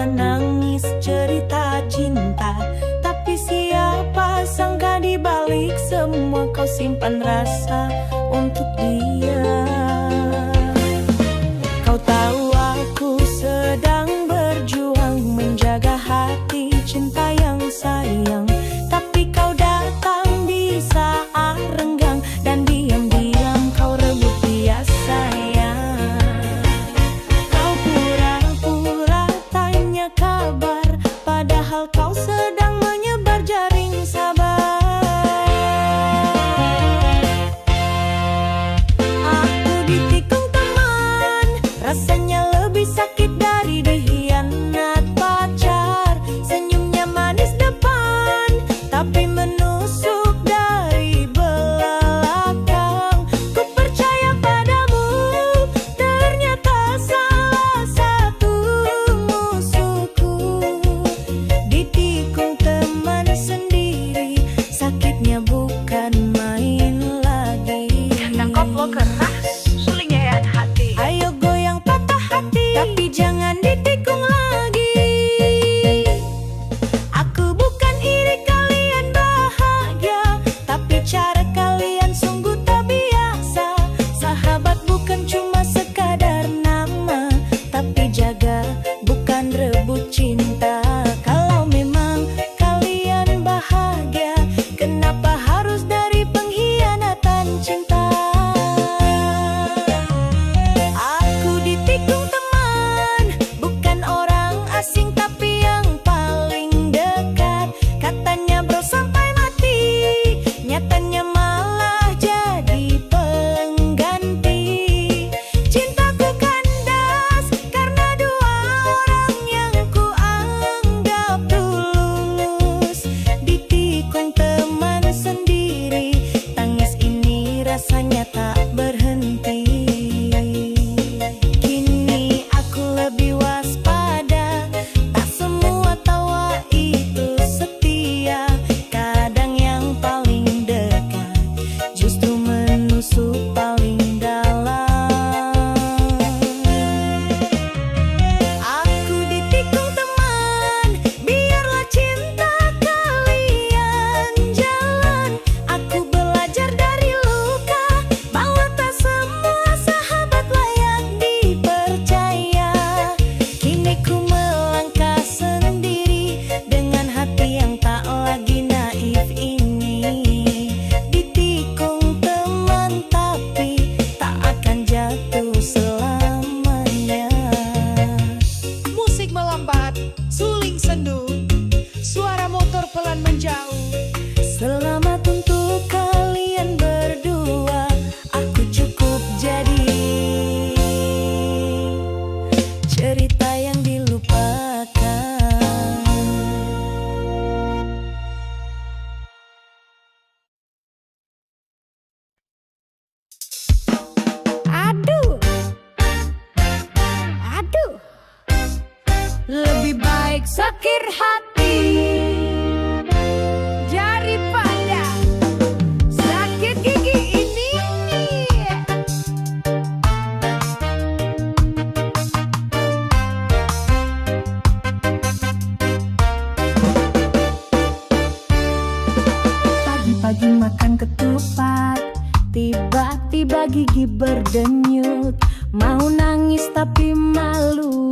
tawa nangis cerita cinta. Tapi siapa sangka di balik semua kau simpan rasa untuk dia. Kau tahu aku sedang berjuang menjaga hati cinta yang sayang. Tapi kau datang di saat renggang dan diam-diam kau rebut dia sayang. Kau pura-pura tanya kabar padahal kau sedang menyebar jaring sabar. Aku ditikung teman, rasanya lebih sakit dari dikhianat pacar. Senyumnya manis depan, tapi menusuk dari belakang. Ku percaya padamu, ternyata salah satu musuhku. Ditikung teman sendiri, sakitnya bukan main lagi. Tangkap lo keras, sulingnya ya hati. Ayo goyang patah hati, tapi jangan ditikung lagi. Aku bukan iri kalian bahagia, tapi cara kalian sungguh tak biasa. Sahabat bukan cuma sekadar nama, tapi jaga bukan rebut cinta. Kalau memang kalian bahagia, kenapa harus dari pengkhianatan cinta? Aku ditikung teman, bukan orang asing tapi yang paling dekat. Katanya bro sampai mati, nyatanya malah jadi pengganti. Cintaku kandas karena dua orang yang ku anggap tulus. Ditikung teman sendiri, tangis ini rasanya tak berhenti. Kini aku lebih waspada, tak semua tawa itu setia. Kadang yang paling dekat justru menusuk paling dalam. Aku ditikung teman, biarlah cinta kalian jalan. Aku belajar dari luka, bahwa tak semua sahabat layak dipercaya. Kini ku melangkah sendiri dengan hati yang tak lagi naif ini. Ditikung teman tapi tak akan jatuh selamanya. Musik melambat, suling sendu, suara motor pelan menjauh. Selamat untuk kalian berdua, aku cukup jadi cerita yang dilupakan. Aduh, aduh, lebih baik sakit hati daripada sakit gigi ini. Pagi-pagi makan ketupat, tiba-tiba gigi berdenyut. Mau nangis tapi malu,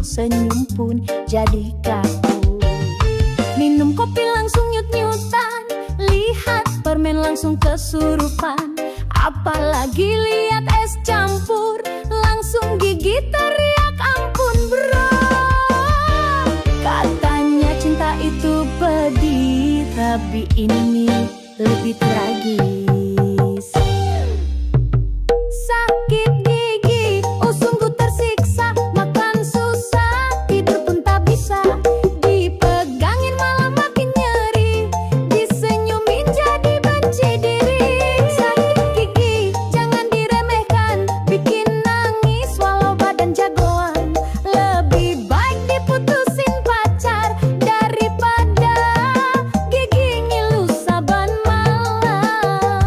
senyum pun jadi kaku. Minum kopi langsung nyut-nyutan, lihat permen langsung kesurupan. Apalagi lihat es campur, langsung gigi teriak ampun bro. Katanya cinta itu pedih, tapi ini lebih tragis. Sakit gigi, oh sungguh tersiksa. Makan susah, tidur pun tak bisa. Dipegangin malah makin nyeri, disenyumin jadi benci diri. Sakit gigi, jangan diremehkan, bikin nangis walau badan jagoan. Lebih baik diputusin pacar daripada gigi ngilu saban malam.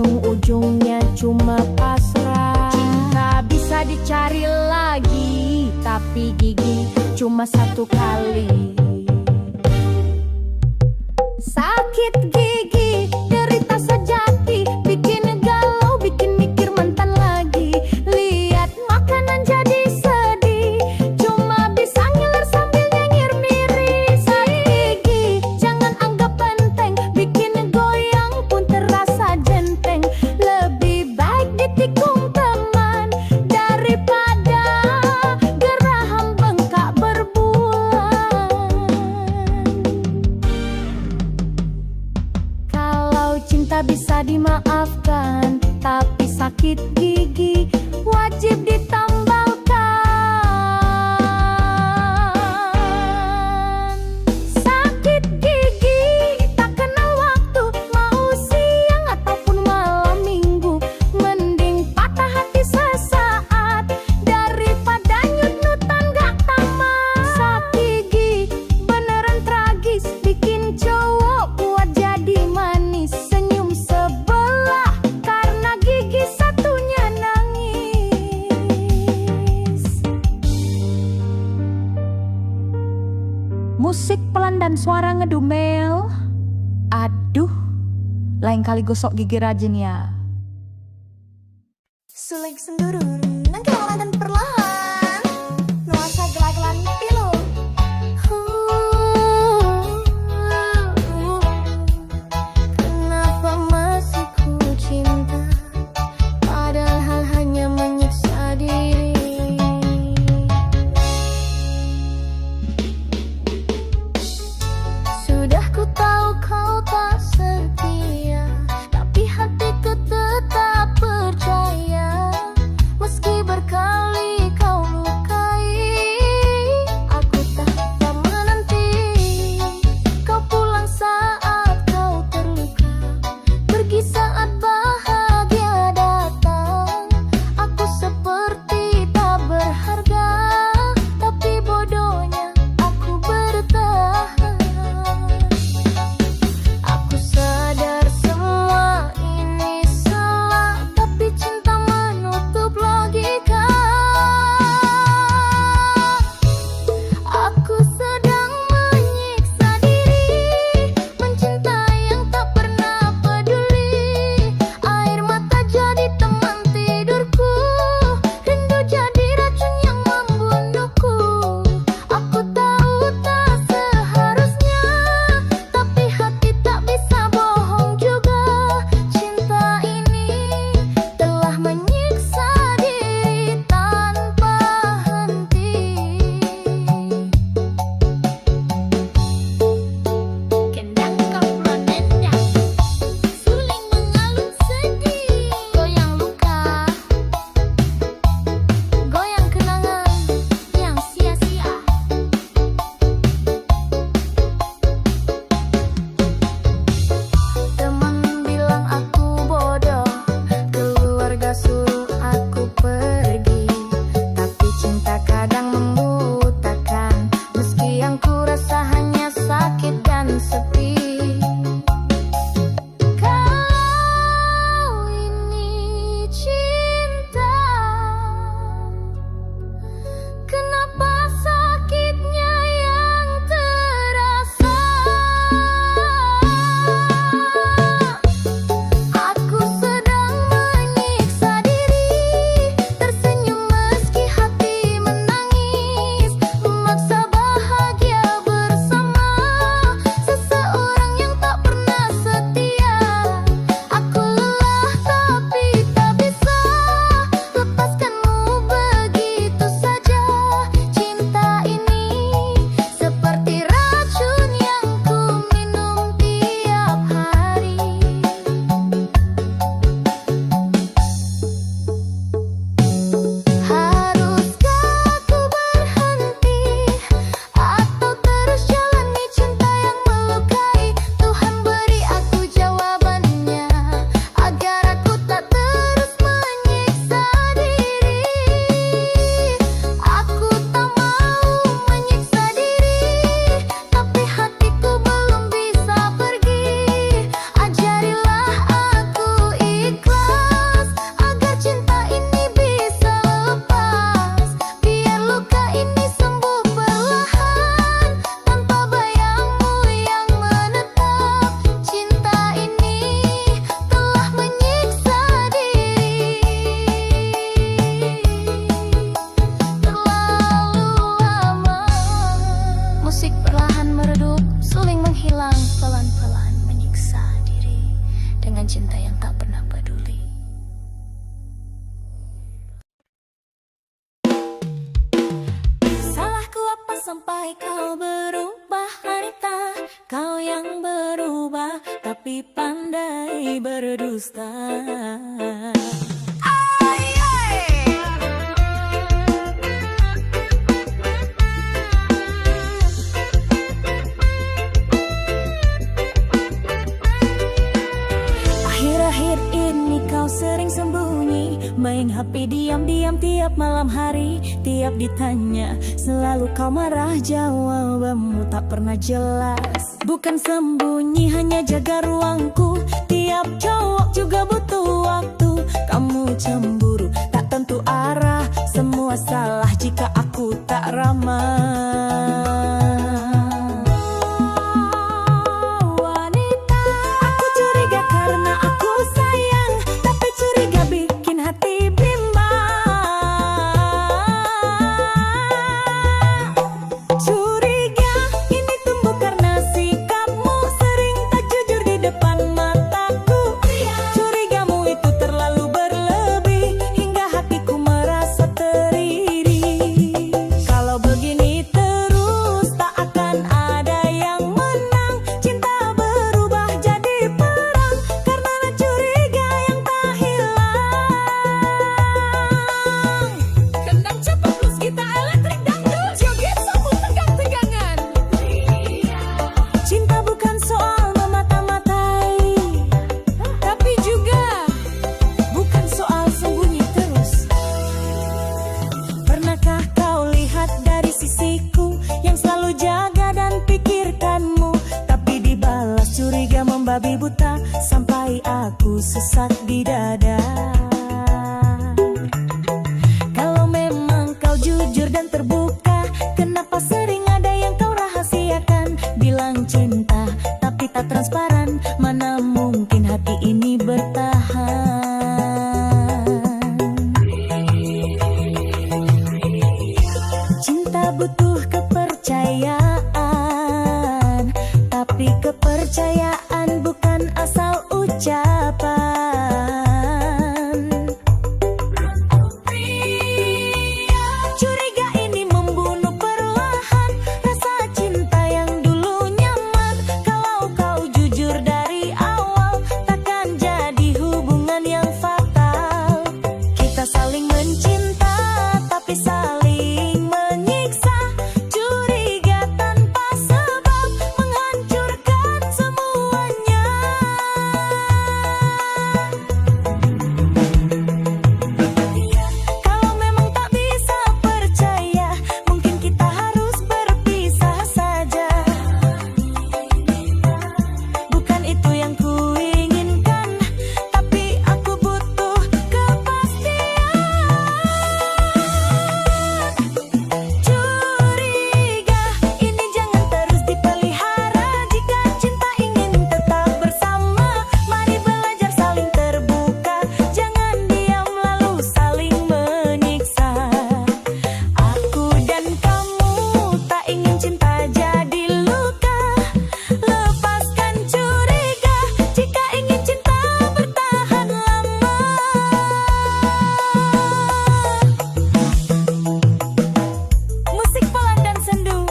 ujung-ujungnya cuma pasrah. Cinta bisa dicari lagi, tapi gigi cuma satu kali. Sakit gigi, derita sejati, bikin galau, bikin mikir mantan lagi. Lihat makanan jadi sedih, cuma bisa ngiler sambil nyengir miris. Sakit gigi, jangan anggap penting, bikin goyang pun terasa jenteng. Lebih baik ditikung teman daripada geraham bengkak berbulan. Kalau cinta bisa dimaafkan, tapi sakit gigi wajib ditambalkan. Sakit gigi tak kenal waktu, mau siang ataupun malam minggu. Mending patah hati sesaat daripada nyut-nyutan gak tamat. Sakit gigi beneran tragis, bikin cowok kuat jadi manis. Senyum sebelah karena gigi satunya nangis. Musik pelan dan suara ngedumel. Aduh, lain kali gosok gigi rajin ya. Suling sendurun, nengkelan dan perlahan, nuansa gelak-gelan pilu. Kenapa masih ku cinta, padahal hanya menyiksa diri. Sudah ku tahu kau tak setia, tapi hatiku tetap percaya. Meski berkali sampai kau berubah wanita. Kau yang berubah tapi pandai berdusta. Akhir-akhir ini kau sering sembunyi, main HP diam-diam tiap malam hari. Tiap ditanya selalu kau marah, jawabanmu tak pernah jelas. Bukan sembunyi hanya jaga ruangku, tiap cowok juga butuh waktu. Kamu cemburu tak tentu arah, semua salah jika aku tak ramah. Babi buta sampai aku sesak di dada. Kalau memang kau jujur dan terbuka, kenapa sering ada yang kau rahasiakan? Bilang cinta tapi tak transparan, mana mungkin hati ini bertahan. Cinta butuh kepercayaan, tapi kepercayaan bukan asal ucapan. Curiga ini membunuh perlahan rasa cinta yang dulu nyaman. Kalau kau jujur dari awal, takkan jadi hubungan yang fatal. Kita saling mencinta tapi saling menyiksa. Curiga tanpa sebab menghancurkan semuanya. Kalau memang tak bisa percaya, mungkin kita harus berpisah saja. Bukan itu yang kuinginkan, tapi aku butuh kepastian. Curiga ini jangan terus dipelihara. Jika cinta ingin tetap bersama, mari belajar saling terbuka. Jangan diam lalu saling menyiksa. Aku dan kamu tak ingin cinta jadi luka. Lepaskan curiga jika ingin cinta bertahan lama. Musik pelan dan sendu,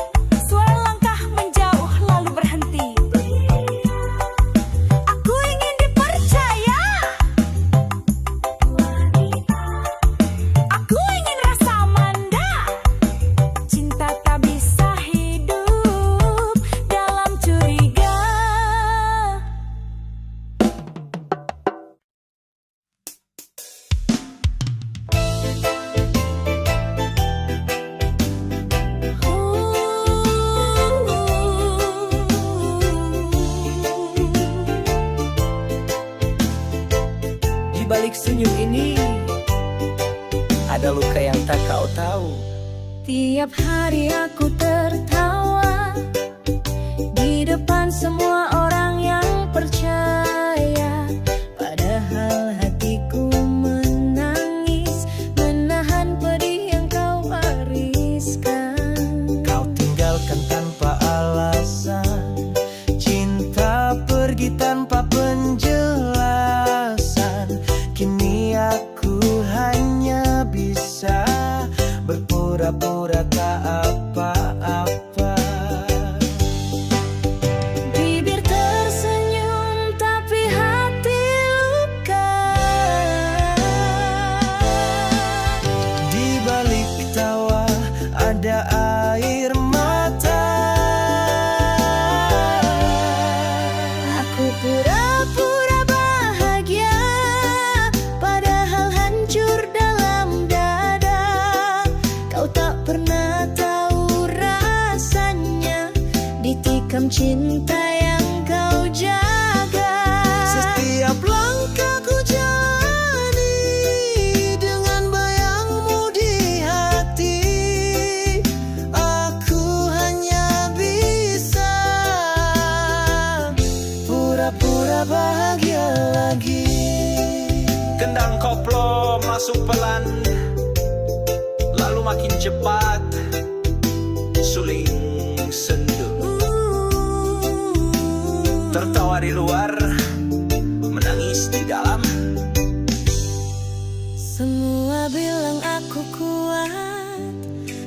suara langkah menjauh lalu berhenti. Aku ingin dipercaya, aku ingin rasa manda. Cinta tak bisa hidup dalam curiga. Di balik senyum ini ada luka yang tak kau tahu. Tiap hari aku tertawa di depan semua orang yang percaya. Padahal hatiku menangis, menahan pedih yang kau wariskan. Kau tinggalkan tanpa alasan, cinta pergi tanpa penjelasan. Kini aku hanya bisa berpura-pura tak apa-apa. koplo masuk pelan, lalu makin cepat suling sendu. Tertawa di luar, menangis di dalam. Semua bilang aku kuat,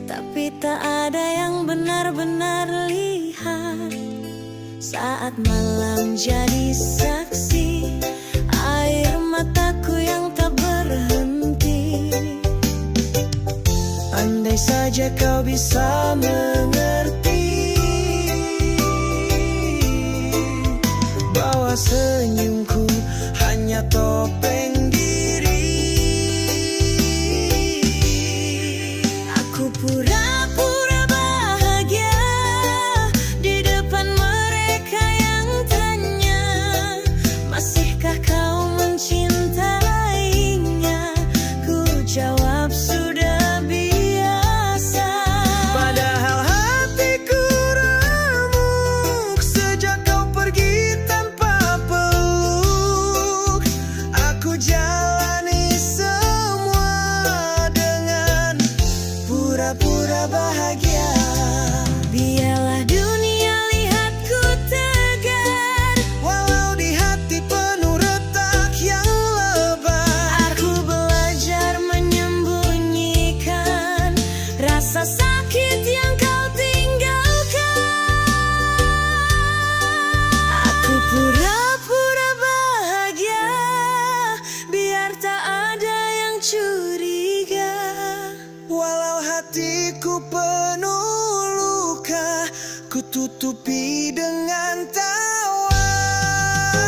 tapi tak ada yang benar-benar lihat. Saat malam jadi saksi, air mataku yang tak berhenti. Andai saja kau bisa mengerti bahwa senyumku hanya topeng diri. Aku pura-pura bahagia di depan mereka yang tanya, masihkah kau mencintainya? Ku jawab sudah biasa. Padahal hatiku remuk sejak kau pergi tanpa peluk. Aku jalani semua dengan pura-pura bahagia. Biarlah dunia lihatku tegar, walau di hati penuh retak yang lebar. Aku belajar menyembunyikan rasa sakit yang kau tinggalkan. Aku pura-pura bahagia biar tak ada yang curiga. Walau hatiku penuh luka, ku tutupi dengan tawa.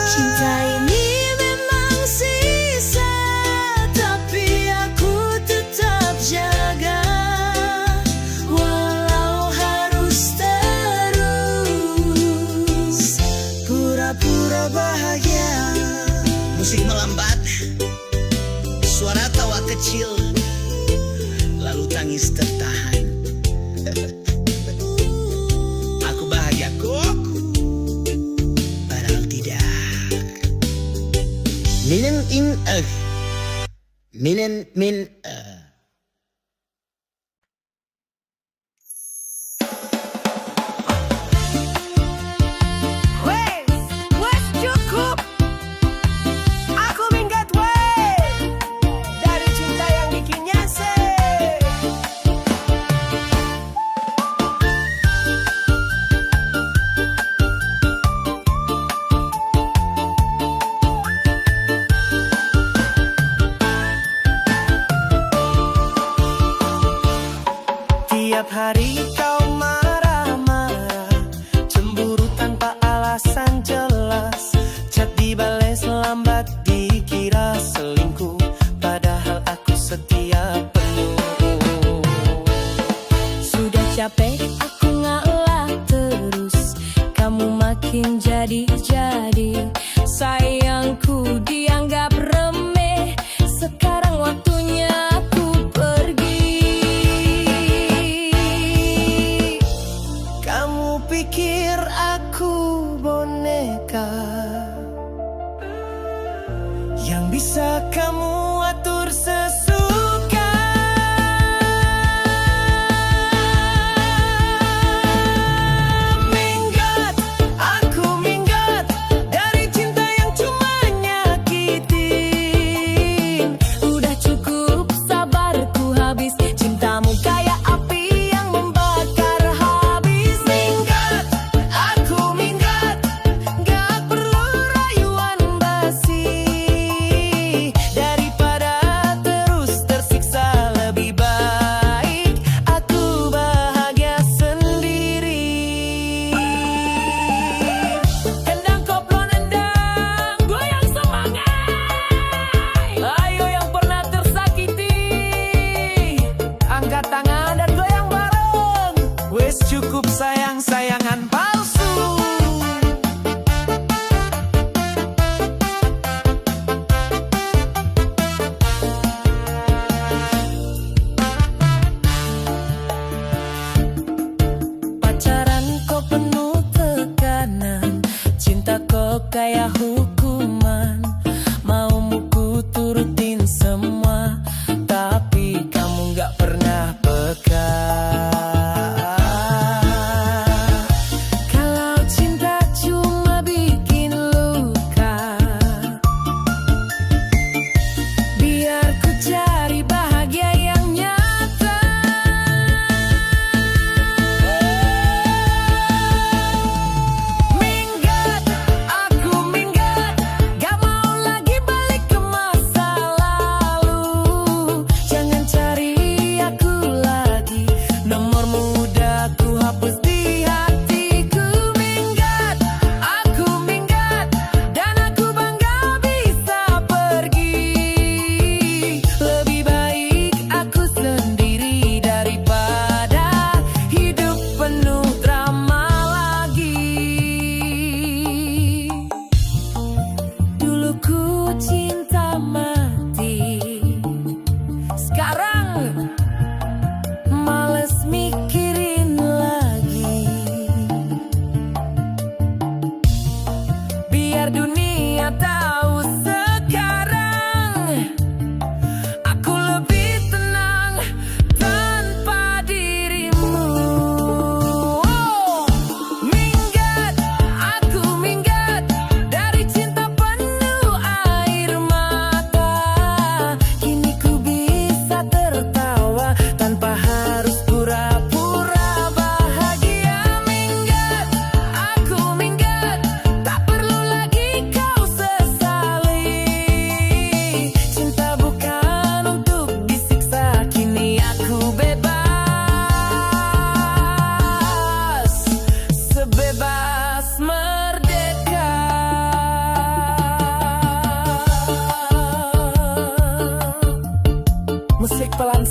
Cinta ini memang sisa, tapi aku tetap jaga. Walau harus terus pura-pura bahagia. Musik melambat, suara tawa kecil, lalu tangis tertahan. Aku bahagia kok, padahal tidak. Minen in minen min Wes cukup. Aku minggat weh dari cinta yang bikin nyesek.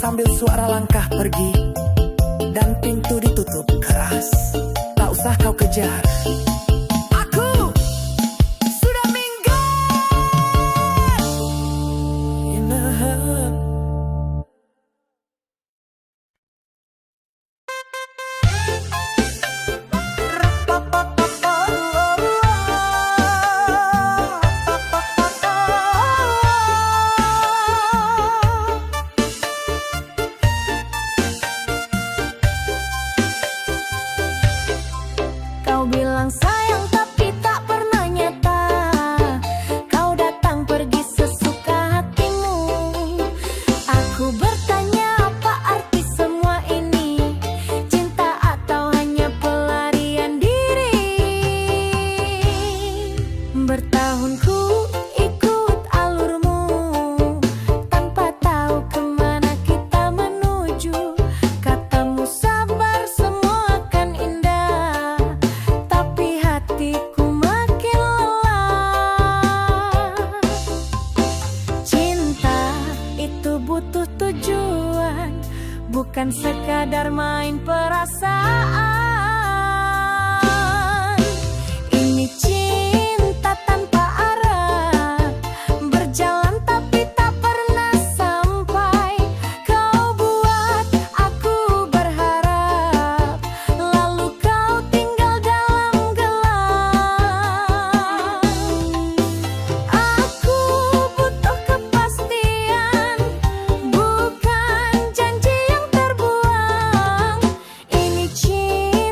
sambil suara langkah pergi, dan pintu ditutup keras. Tak usah kau kejar, Aku sudah minggat. Inaha. Kau bilang sayang tapi tak pernah nyata. Kau datang pergi sesuka hatimu. Aku bertanya apa arti semua ini, cinta atau hanya pelarian diri. Bertahun ku ikut alurmu, tanpa tahu kemana kita menuju. Katamu sabar semua akan indah, tapi hatiku makin lelah. Cinta itu butuh tujuan, bukan sekadar main perasaan. Ini cinta tanpa arah, berjalan tapi tak pernah sampai. Kau buat aku berharap, lalu kau tinggal dalam gelap. Aku butuh kepastian, bukan janji yang terbuang. Ini cinta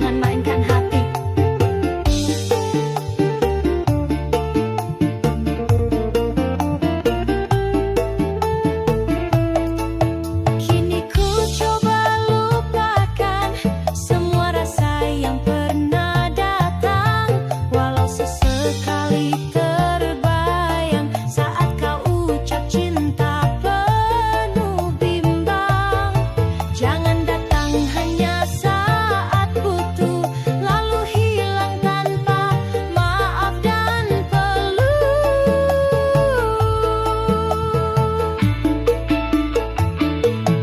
jangan mainkan hati. Kini ku coba lupakan semua rasa yang pernah datang, walau sesekali terbayang saat kau ucap cinta penuh bimbang. Jangan datang hanya saat butuh, lalu hilang tanpa maaf dan peluk.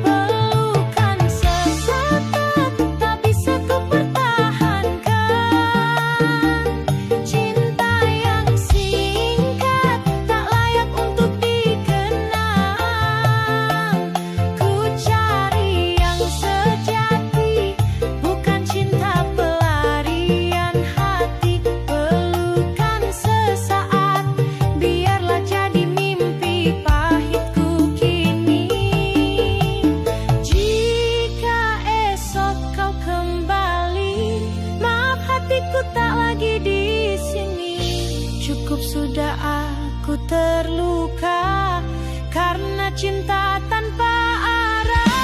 Pelukan sesaat tak bisa ku pertahankan. Cinta yang singkat tak layak untuk dikenang. Ku cari yang sejati, bukan cinta pelarian hati. Pelukan sesaat, biarlah jadi mimpi pahitku kini. Jika esok kau kembali, maaf hatiku tak lagi di sini. Cukup sudah aku terluka karena cinta tanpa arah.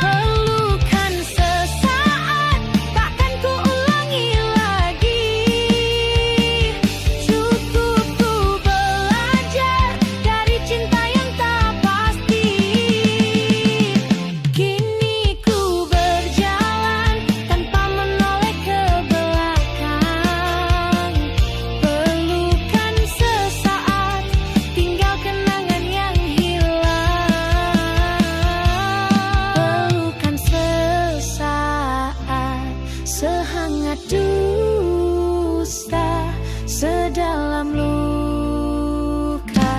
Pelukan sesaat takkan ku ulangi lagi. Cukup ku belajar dari cinta yang tak pasti. Kini ku berjalan tanpa menoleh ke belakang. Pelukan sesaat, tinggal kenangan yang hilang. Pelukan sesaat, sehangat dusta, sedalam luka.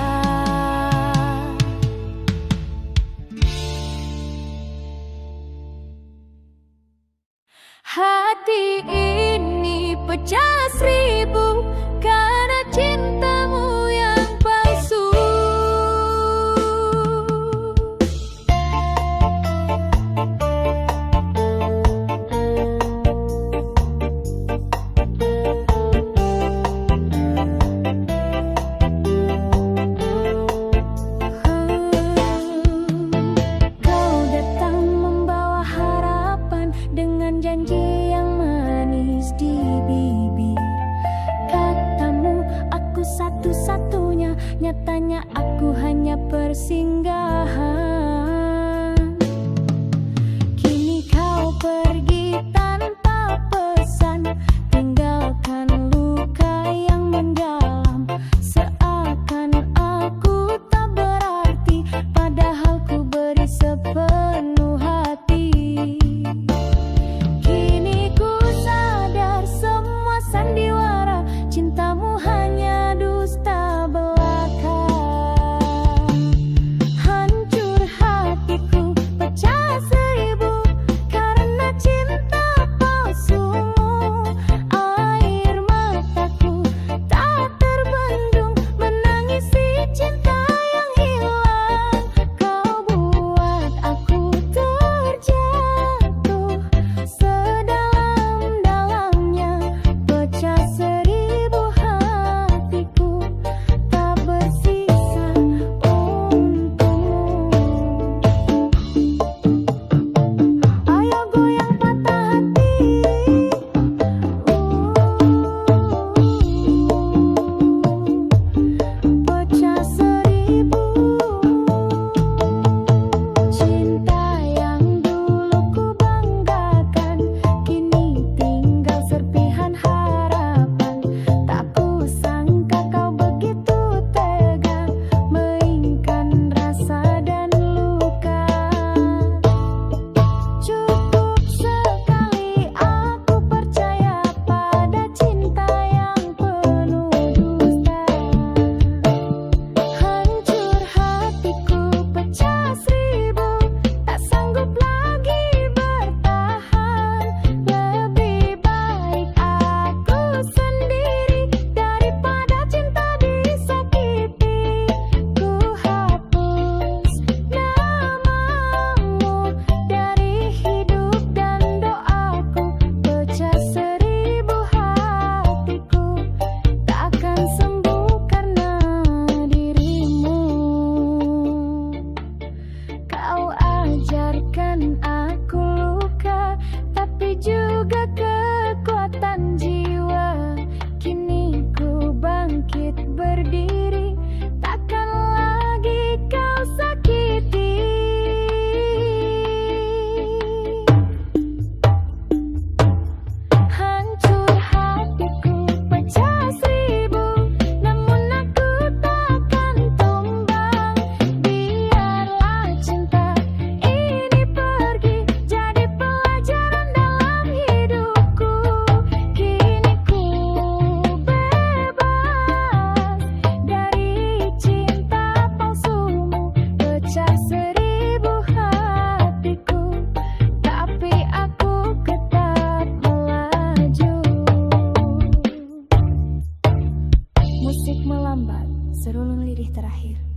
Hati ini pecah seribu karena cintamu yang palsu. Kau datang membawa harapan dengan janji yang manis di bibir. Katamu aku satu-satunya, nyatanya aku hanya persinggahan. Kini kau pergi tanpa pesan, tinggalkan luka yang mendalam. Seakan aku tak berarti, padahal ku beri sepenuh hati. Kini ku sadar semua sandiwara cintamu hanya dusta belaka. Hancur Musik melambat, serulung lirih terakhir.